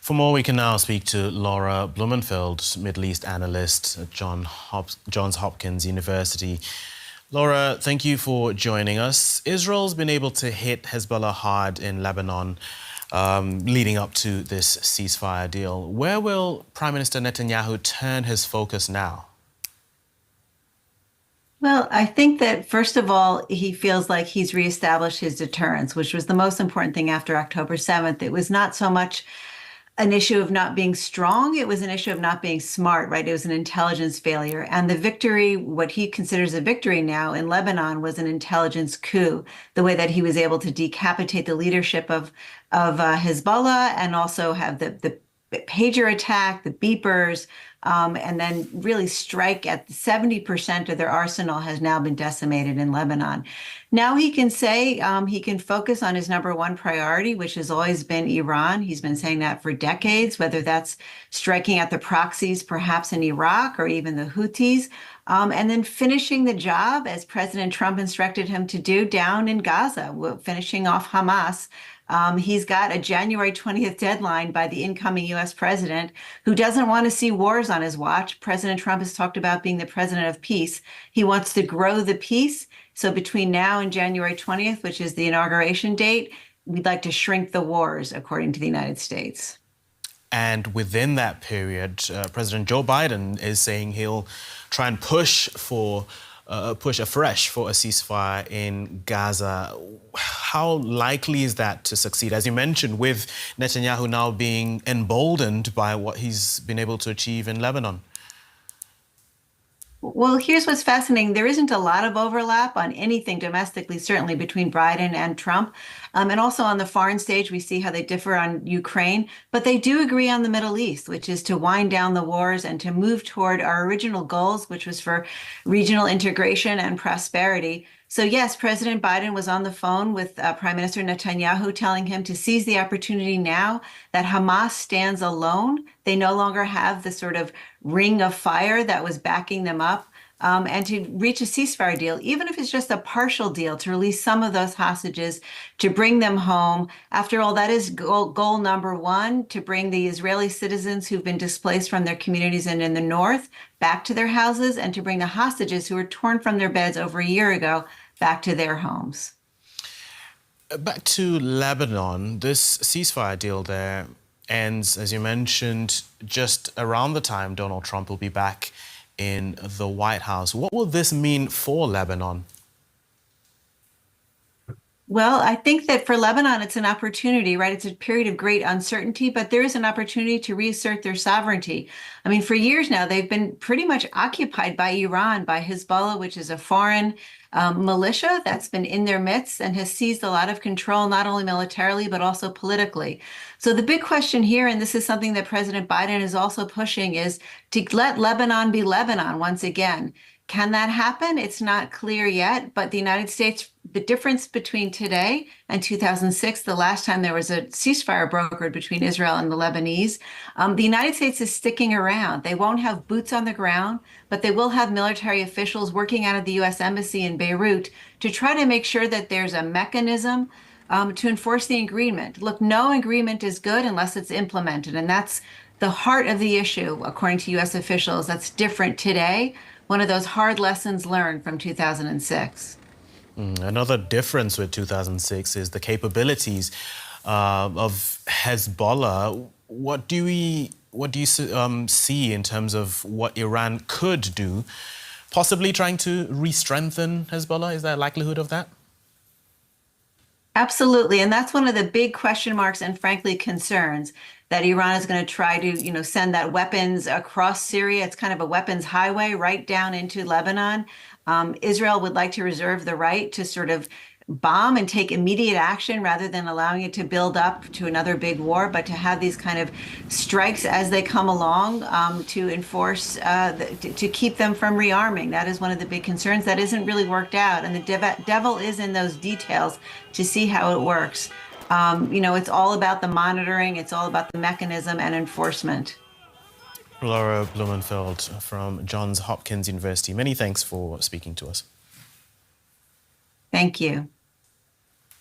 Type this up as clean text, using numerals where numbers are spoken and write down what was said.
For more, we can now speak to Laura Blumenfeld, Middle East analyst at Johns Hopkins University. Laura, thank you for joining us. Israel's been able to hit Hezbollah hard in Lebanon, leading up to this ceasefire deal. Where will Prime Minister Netanyahu turn his focus now? Well, I think that first of all, he feels like he's reestablished his deterrence, which was the most important thing after October 7th. It was not so much an issue of not being strong, it was an issue of not being smart, right? It was an intelligence failure. And the victory, what he considers a victory now in Lebanon, was an intelligence coup, the way that he was able to decapitate the leadership of Hezbollah and also have the pager attack, the beepers, and then really strike at 70% of their arsenal has now been decimated in Lebanon. Now he can say he can focus on his number one priority, which has always been Iran. He's been saying that for decades, whether that's striking at the proxies, perhaps in Iraq, or even the Houthis, and then finishing the job, as President Trump instructed him to do, down in Gaza, finishing off Hamas. He's got a January 20th deadline by the incoming U.S. president who doesn't want to see wars on his watch. President Trump has talked about being the president of peace. He wants to grow the peace. So between now and January 20th, which is the inauguration date, we'd like to shrink the wars, according to the United States. And within that period, President Joe Biden is saying he'll try and push afresh for a ceasefire in Gaza. How likely is that to succeed? As you mentioned, with Netanyahu now being emboldened by what he's been able to achieve in Lebanon. Well, here's what's fascinating. There isn't a lot of overlap on anything domestically, certainly between Biden and Trump. And also on the foreign stage, we see how they differ on Ukraine. But they do agree on the Middle East, which is to wind down the wars and to move toward our original goals, which was for regional integration and prosperity. So yes, President Biden was on the phone with Prime Minister Netanyahu telling him to seize the opportunity now that Hamas stands alone. They no longer have the sort of ring of fire that was backing them up, and to reach a ceasefire deal, even if it's just a partial deal, to release some of those hostages, to bring them home. After all, that is goal number one, to bring the Israeli citizens who've been displaced from their communities and in the north back to their houses, and to bring the hostages who were torn from their beds over a year ago back to their homes. Back to Lebanon, this ceasefire deal there ends, as you mentioned, just around the time Donald Trump will be back in the White House. What will this mean for Lebanon? Well, I think that for Lebanon, it's an opportunity, right? It's a period of great uncertainty, but there is an opportunity to reassert their sovereignty. I mean, for years now, they've been pretty much occupied by Iran, by Hezbollah, which is a foreign militia that's been in their midst and has seized a lot of control, not only militarily, but also politically. So the big question here, and this is something that President Biden is also pushing, is to let Lebanon be Lebanon once again. Can that happen? It's not clear yet, but the United States, the difference between today and 2006, the last time there was a ceasefire brokered between Israel and the Lebanese, the United States is sticking around. They won't have boots on the ground, but they will have military officials working out of the U.S. Embassy in Beirut to try to make sure that there's a mechanism to enforce the agreement. Look, no agreement is good unless it's implemented, and that's the heart of the issue, according to U.S. officials. That's different today. One of those hard lessons learned from 2006. Another difference with 2006 is the capabilities of Hezbollah. What do you see in terms of what Iran could do? Possibly trying to re-strengthen Hezbollah? Is there a likelihood of that? Absolutely. And that's one of the big question marks and frankly concerns, that Iran is going to try to, send that weapons across Syria. It's kind of a weapons highway right down into Lebanon. Israel would like to reserve the right to sort of bomb and take immediate action rather than allowing it to build up to another big war, but to have these kind of strikes as they come along to enforce, to keep them from rearming. That is one of the big concerns that isn't really worked out. And the devil is in those details to see how it works. It's all about the monitoring. It's all about the mechanism and enforcement. Laura Blumenfeld from Johns Hopkins University. Many thanks for speaking to us. Thank you.